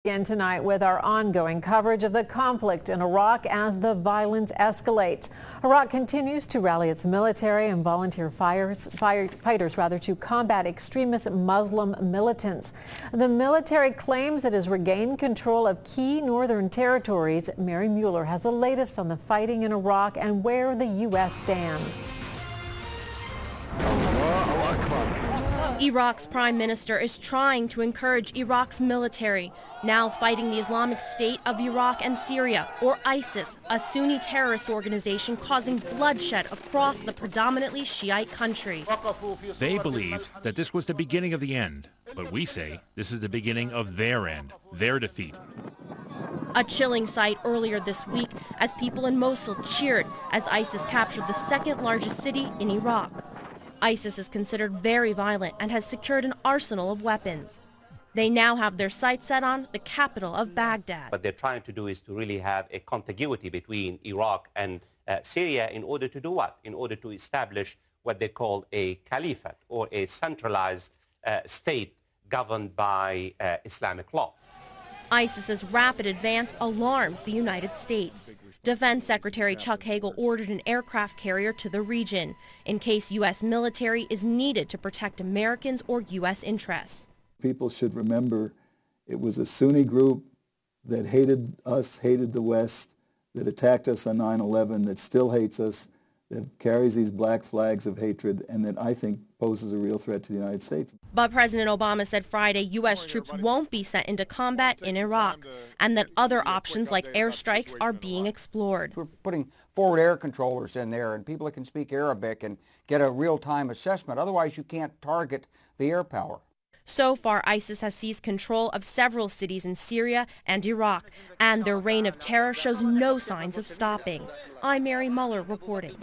Again tonight with our ongoing coverage of the conflict in Iraq as the violence escalates. Iraq continues to rally its military and volunteer fighters to combat extremist Muslim militants. The military claims it has regained control of key northern territories. Mary Mueller has the latest on the fighting in Iraq and where the U.S. stands. Iraq's prime minister is trying to encourage Iraq's military, now fighting the Islamic State of Iraq and Syria, or ISIS, a Sunni terrorist organization causing bloodshed across the predominantly Shiite country. They believed that this was the beginning of the end, but we say this is the beginning of their end, their defeat. A chilling sight earlier this week as people in Mosul cheered as ISIS captured the second largest city in Iraq. ISIS is considered very violent and has secured an arsenal of weapons. They now have their sights set on the capital of Baghdad. What they're trying to do is to really have a contiguity between Iraq and Syria in order to do what? In order to establish what they call a caliphate, or a centralized state governed by Islamic law. ISIS's rapid advance alarms the United States. Defense Secretary Chuck Hagel ordered an aircraft carrier to the region in case U.S. military is needed to protect Americans or U.S. interests. People should remember it was a Sunni group that hated us, hated the West, that attacked us on 9/11, that still hates us, that carries these black flags of hatred, and that I think poses a real threat to the United States. But President Obama said Friday U.S. troops won't be sent into combat in Iraq, and that other options like airstrikes are being explored. We're putting forward air controllers in there and people that can speak Arabic and get a real-time assessment. Otherwise, you can't target the air power. So far, ISIS has seized control of several cities in Syria and Iraq, and their reign of terror shows no signs of stopping. I'm Mary Mueller reporting.